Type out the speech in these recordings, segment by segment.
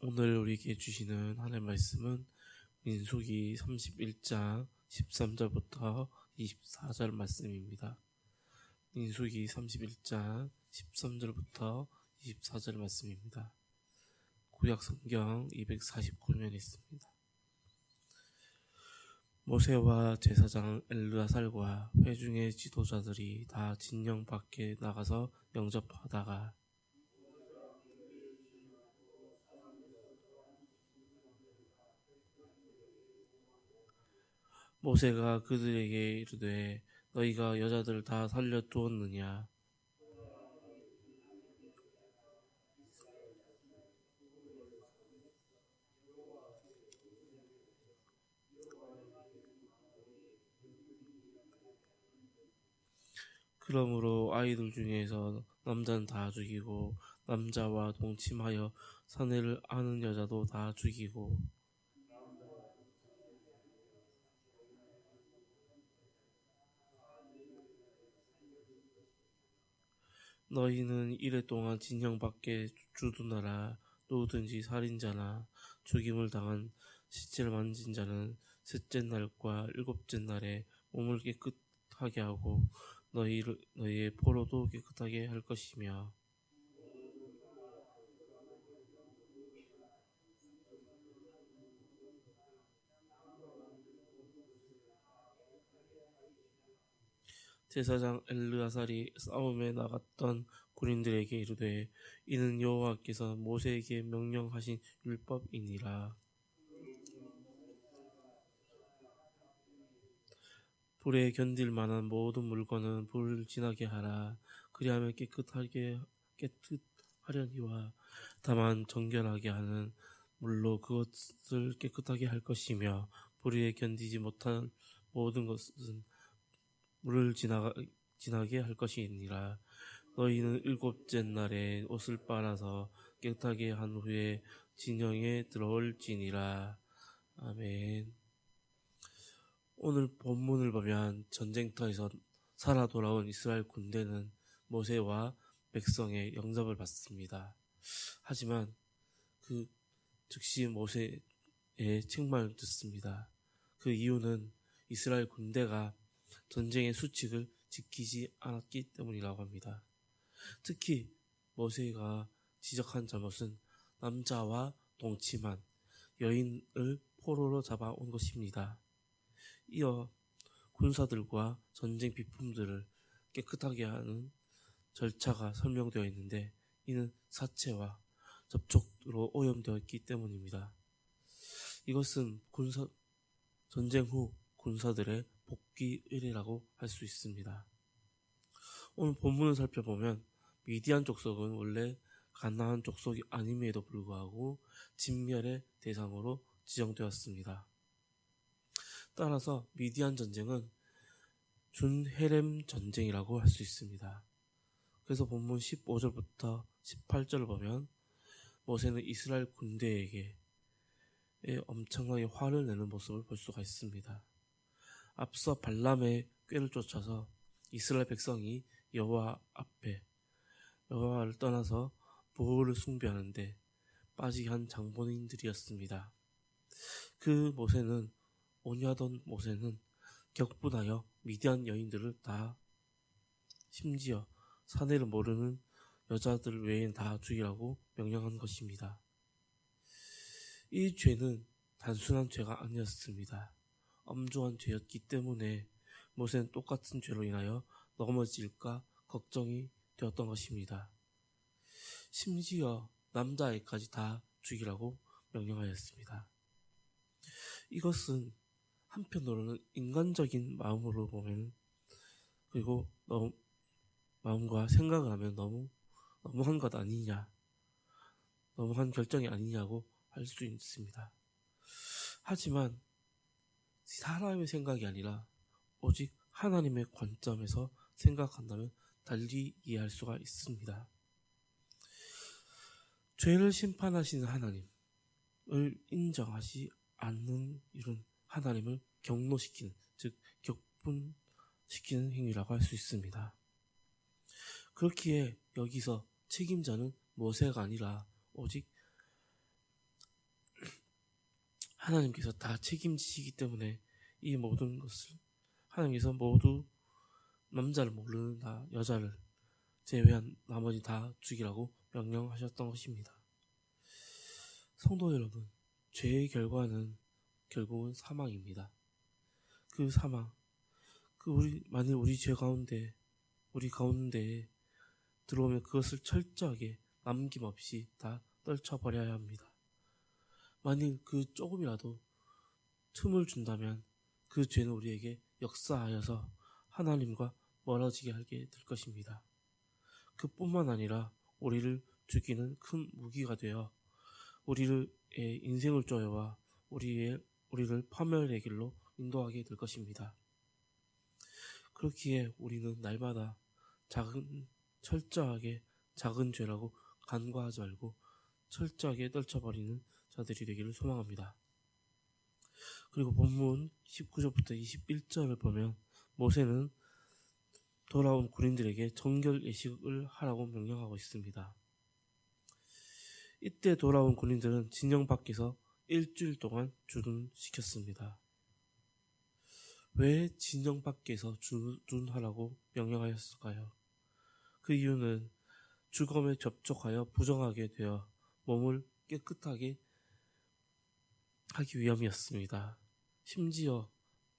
오늘 우리에게 주시는 하나님의 말씀은 민수기 31장 13절부터 24절 말씀입니다. 민수기 31장 13절부터 24절 말씀입니다. 구약 성경 249면에 있습니다. 모세와 제사장 엘르아살과 회중의 지도자들이 다 진영 밖에 나가서 영접하다가 모세가 그들에게 이르되 너희가 여자들 다 살려두었느냐? 그러므로 아이들 중에서 남자는 다 죽이고 남자와 동침하여 사내를 아는 여자도 다 죽이고 너희는 이래 동안 진영 밖에 주둔하라. 누구든지 살인자나 죽임을 당한 시체를 만진 자는 셋째 날과 일곱째 날에 몸을 깨끗하게 하고 너희의 포로도 깨끗하게 할 것이며 제사장 엘르아살이 싸움에 나갔던 군인들에게 이르되 이는 여호와께서 모세에게 명령하신 율법이니라. 불에 견딜 만한 모든 물건은 불을 지나게 하라. 그리하면 깨끗하려니와 다만 정결하게 하는 물로 그것을 깨끗하게 할 것이며 불에 견디지 못한 모든 것은 물을 지나게 할 것이니라. 너희는 일곱째 날에 옷을 빨아서 깨끗하게 한 후에 진영에 들어올지니라. 아멘. 오늘 본문을 보면 전쟁터에서 살아 돌아온 이스라엘 군대는 모세와 백성의 영접을 받습니다. 하지만 즉시 모세의 책망을 듣습니다. 그 이유는 이스라엘 군대가 전쟁의 수칙을 지키지 않았기 때문이라고 합니다. 특히 모세가 지적한 잘못은 남자와 동침한 여인을 포로로 잡아온 것입니다. 이어 군사들과 전쟁 비품들을 깨끗하게 하는 절차가 설명되어 있는데 이는 사체와 접촉으로 오염되었기 때문입니다. 이것은 전쟁 후 군사들의 복귀 의례라고 할 수 있습니다. 오늘 본문을 살펴보면 미디안 족속은 원래 가나안 족속이 아님에도 불구하고 진멸의 대상으로 지정되었습니다. 따라서 미디안 전쟁은 준헤렘 전쟁이라고 할 수 있습니다. 그래서 본문 15절부터 18절을 보면 모세는 이스라엘 군대에게 엄청나게 화를 내는 모습을 볼 수가 있습니다. 앞서 발람의 꾀를 쫓아서 이스라엘 백성이 여호와를 떠나서 보호를 숭배하는데 빠지게 한 장본인들이었습니다. 오냐던 모세는 격분하여 미디안 여인들을 다 심지어 사내를 모르는 여자들 외에는 다 죽이라고 명령한 것입니다. 이 죄는 단순한 죄가 아니었습니다. 엄중한 죄였기 때문에 모세는 똑같은 죄로 인하여 넘어질까 걱정이 되었던 것입니다. 심지어 남자아이까지 다 죽이라고 명령하였습니다. 이것은 한편으로는 인간적인 마음으로 보면 그리고 마음과 생각을 하면 너무한 것 아니냐, 너무한 결정이 아니냐고 할 수 있습니다. 하지만 사람의 생각이 아니라 오직 하나님의 관점에서 생각한다면 달리 이해할 수가 있습니다. 죄를 심판하시는 하나님을 인정하지 않는 이런 하나님을 경노시키는, 즉 격분시키는 행위라고 할 수 있습니다. 그렇기에 여기서 책임자는 모세가 아니라 오직 하나님께서 다 책임지시기 때문에 이 모든 것을 하나님께서 모두 남자를 모르는 다 여자를 제외한 나머지 다 죽이라고 명령하셨던 것입니다. 성도 여러분, 죄의 결과는 결국은 사망입니다. 그 사망, 만일 우리 죄 가운데, 우리 가운데에 들어오면 그것을 철저하게 남김없이 다 떨쳐버려야 합니다. 만일 그 조금이라도 틈을 준다면 그 죄는 우리에게 역사하여서 하나님과 멀어지게 하게 될 것입니다. 그뿐만 아니라 우리를 죽이는 큰 무기가 되어 우리의 인생을 쪼여와 우리를 파멸의 길로 인도하게 될 것입니다. 그렇기에 우리는 날마다 철저하게 작은 죄라고 간과하지 말고 철저하게 떨쳐버리는 자들이 되기를 소망합니다. 그리고 본문 19절부터 21절을 보면 모세는 돌아온 군인들에게 정결 예식을 하라고 명령하고 있습니다. 이때 돌아온 군인들은 진영 밖에서 일주일 동안 주둔시켰습니다. 왜 진영 밖에서 주둔하라고 명령하였을까요? 그 이유는 죽음에 접촉하여 부정하게 되어 몸을 깨끗하게 하기 위함이었습니다. 심지어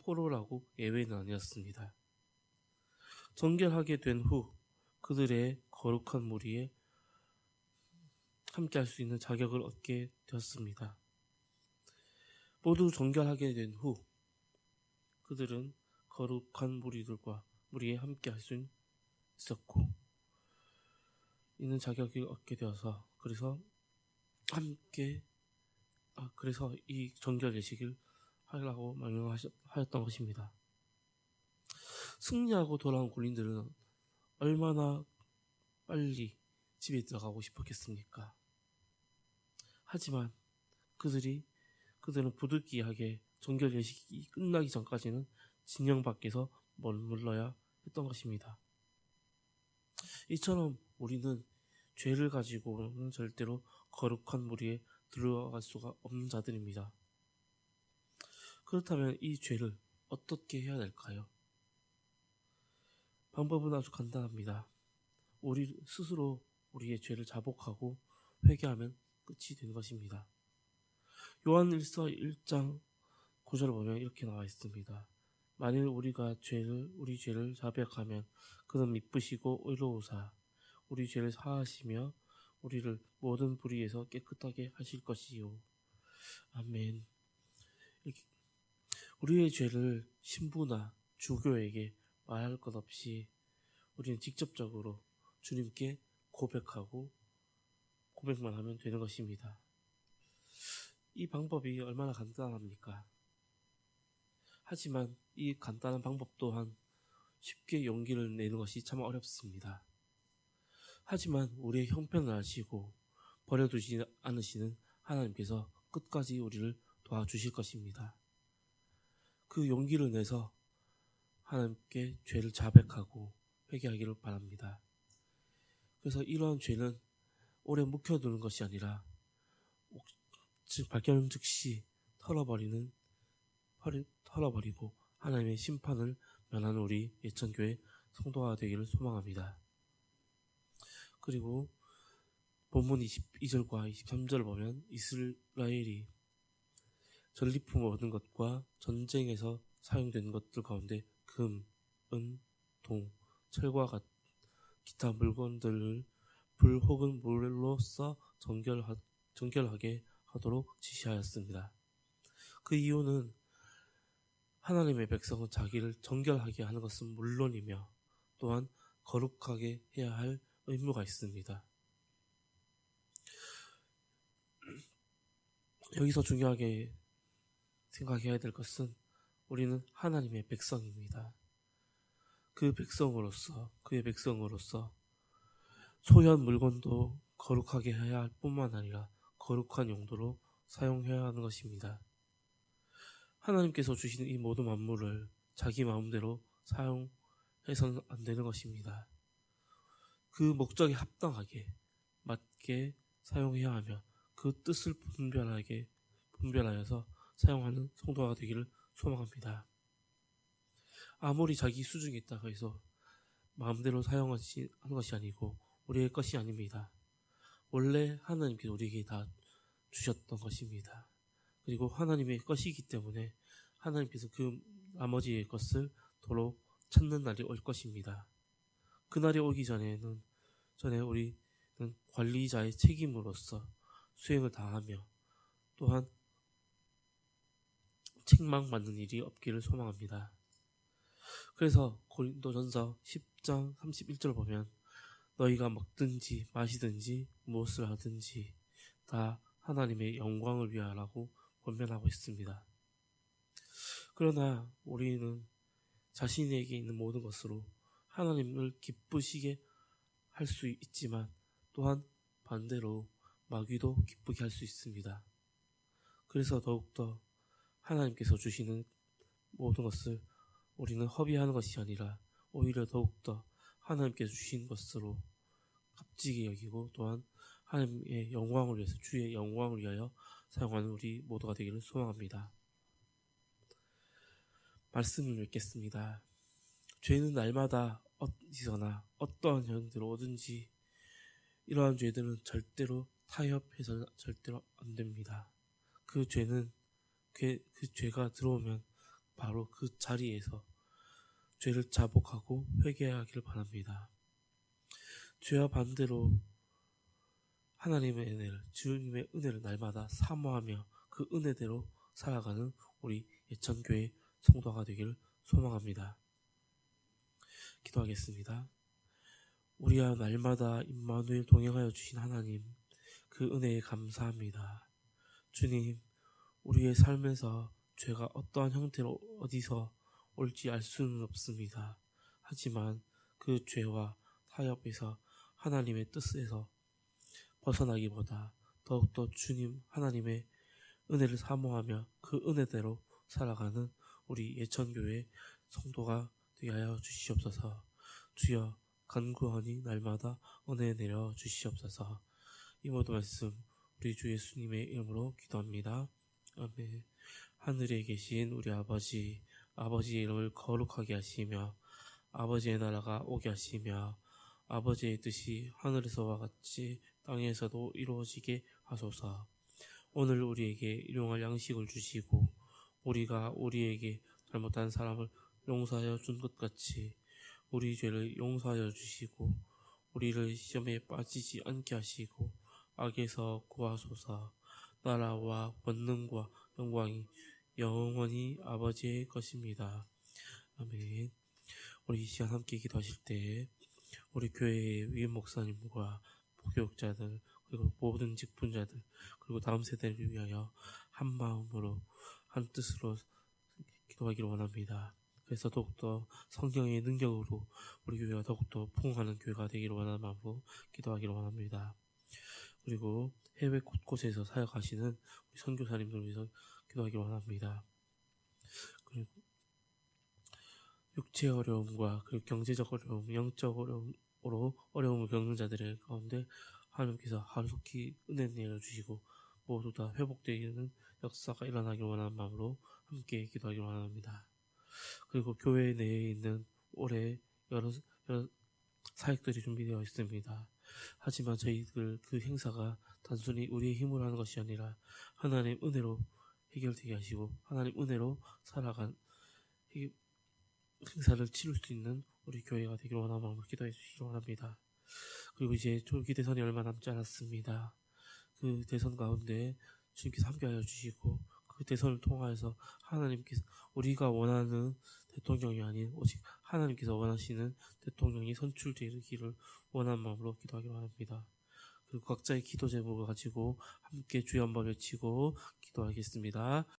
포로라고 예외는 아니었습니다. 정결하게 된 후 그들의 거룩한 무리에 함께할 수 있는 자격을 얻게 되었습니다. 모두 정결하게 된 후 그들은 거룩한 무리에 함께할 수 있었고 있는 자격을 얻게 되어서 그래서 이 정결 예식을 하려고 명령하였던 것입니다. 승리하고 돌아온 군인들은 얼마나 빨리 집에 들어가고 싶었겠습니까? 하지만 그들은 부득이하게 정결 예식이 끝나기 전까지는 진영 밖에서 머물러야 했던 것입니다. 이처럼 우리는 죄를 가지고는 절대로 거룩한 무리에 들어갈 수가 없는 자들입니다. 그렇다면 이 죄를 어떻게 해야 될까요? 방법은 아주 간단합니다. 우리 스스로 우리의 죄를 자복하고 회개하면 끝이 되는 것입니다. 요한일서 1장 9절을 보면 이렇게 나와 있습니다. 만일 우리가 우리 죄를 자백하면 그는 미쁘시고 의로우사 우리 죄를 사하시며 우리를 모든 불의에서 깨끗하게 하실 것이요. 아멘. 우리의 죄를 신부나 주교에게 말할 것 없이 우리는 직접적으로 주님께 고백만 하면 되는 것입니다. 이 방법이 얼마나 간단합니까? 하지만 이 간단한 방법 또한 쉽게 용기를 내는 것이 참 어렵습니다. 하지만 우리의 형편을 아시고 버려두지 않으시는 하나님께서 끝까지 우리를 도와주실 것입니다. 그 용기를 내서 하나님께 죄를 자백하고 회개하기를 바랍니다. 그래서 이러한 죄는 오래 묵혀두는 것이 아니라 발견 즉시 털어버리고 하나님의 심판을 면하는 우리 예천교회 성도가 되기를 소망합니다. 그리고 본문 22절과 23절을 보면 이스라엘이 전리품 얻은 것과 전쟁에서 사용된 것들 가운데 금, 은, 동, 철과 기타 물건들을 불 혹은 물로 써 정결하게 하도록 지시하였습니다. 그 이유는 하나님의 백성은 자기를 정결하게 하는 것은 물론이며 또한 거룩하게 해야 할 의무가 있습니다. 여기서 중요하게 생각해야 될 것은 우리는 하나님의 백성입니다. 그의 백성으로서 소유한 물건도 거룩하게 해야 할 뿐만 아니라 거룩한 용도로 사용해야 하는 것입니다. 하나님께서 주시는 이 모든 만물을 자기 마음대로 사용해서는 안 되는 것입니다. 그 목적에 합당하게 맞게 사용해야 하며 그 뜻을 분별하여서 사용하는 성도가 되기를 소망합니다. 아무리 자기 수중에 있다고 해서 마음대로 사용하는 것이 아니고 우리의 것이 아닙니다. 원래 하나님께서 우리에게 다 주셨던 것입니다. 그리고 하나님의 것이기 때문에 하나님께서 그 나머지의 것을 도로 찾는 날이 올 것입니다. 그날이 오기 전에 우리는 관리자의 책임으로서 수행을 다하며 또한 책망받는 일이 없기를 소망합니다. 그래서 고린도전서 10장 31절 보면 너희가 먹든지 마시든지 무엇을 하든지 다 하나님의 영광을 위하라고 권면하고 있습니다. 그러나 우리는 자신에게 있는 모든 것으로 하나님을 기쁘시게 할 수 있지만 또한 반대로 마귀도 기쁘게 할 수 있습니다. 그래서 더욱더 하나님께서 주시는 모든 것을 우리는 허비하는 것이 아니라 오히려 더욱더 하나님께서 주신 것으로 값지게 여기고 또한 하나님의 영광을 위해서 주의 영광을 위하여 사용하는 우리 모두가 되기를 소망합니다. 말씀을 읽겠습니다. 죄는 날마다 어디서나 어떠한 형태로 오든지 이러한 죄들은 절대로 타협해서 절대로 안 됩니다. 그 죄가 들어오면 바로 그 자리에서 죄를 자복하고 회개하기를 바랍니다. 죄와 반대로 하나님의 은혜를, 주님의 은혜를 날마다 사모하며 그 은혜대로 살아가는 우리 예천교회 성도가 되기를 소망합니다. 기도하겠습니다. 우리와 날마다 임마누엘 동행하여 주신 하나님, 그 은혜에 감사합니다. 주님, 우리의 삶에서 죄가 어떠한 형태로 어디서 올지 알 수는 없습니다. 하지만 그 죄와 타협에서 하나님의 뜻에서 벗어나기보다 더욱더 주님 하나님의 은혜를 사모하며 그 은혜대로 살아가는 우리 예천교회 성도가 되게 하여 주시옵소서. 주여 간구하니 날마다 은혜 내려 주시옵소서. 이 모든 말씀 우리 주 예수님의 이름으로 기도합니다. 아멘. 하늘에 계신 우리 아버지, 아버지의 이름을 거룩하게 하시며 아버지의 나라가 오게 하시며 아버지의 뜻이 하늘에서와 같이 땅에서도 이루어지게 하소서. 오늘 우리에게 일용할 양식을 주시고 우리가 우리에게 잘못한 사람을 용서하여 준 것 같이 우리 죄를 용서하여 주시고 우리를 시험에 빠지지 않게 하시고 악에서 구하소서. 나라와 권능과 영광이 영원히 아버지의 것입니다. 아멘. 우리 이 시간 함께 기도하실 때 우리 교회의 위임 목사님과 목욕자들 그리고 모든 직분자들 그리고 다음 세대를 위하여 한 마음으로 한 뜻으로 기도하기를 원합니다. 그래서 더욱더 성령의 능력으로 우리 교회가 더욱더 부흥하는 교회가 되기를 원하는 마음으로 기도하기를 원합니다. 그리고 해외 곳곳에서 사역하시는 우리 선교사님들을 위해서 기도하기를 원합니다. 그리고 육체 어려움과 그리고 경제적 어려움, 영적 어려움으로 어려움을 겪는 자들의 가운데 하나님께서 하루속히 은혜 내려주시고 모두 다 회복되는 역사가 일어나길 원하는 마음으로 함께 기도하기를 원합니다. 그리고 교회 내에 있는 올해 여러 사역들이 준비되어 있습니다. 하지만 저희들 그 행사가 단순히 우리의 힘으로 하는 것이 아니라 하나님 은혜로 해결되게 하시고 하나님 은혜로 살아간 행사를 치룰 수 있는 우리 교회가 되기를 원하는 마음으로 기도해 주시기 원합니다. 그리고 이제 조기 대선이 얼마 남지 않았습니다. 그 대선 가운데 주님께서 함께하여 주시고 그 대선을 통하여서 하나님께서 우리가 원하는 대통령이 아닌 오직 하나님께서 원하시는 대통령이 선출되기를 원하는 마음으로 기도하기로 합니다. 그리고 각자의 기도 제목을 가지고 함께 주여 한번 외치고 기도하겠습니다.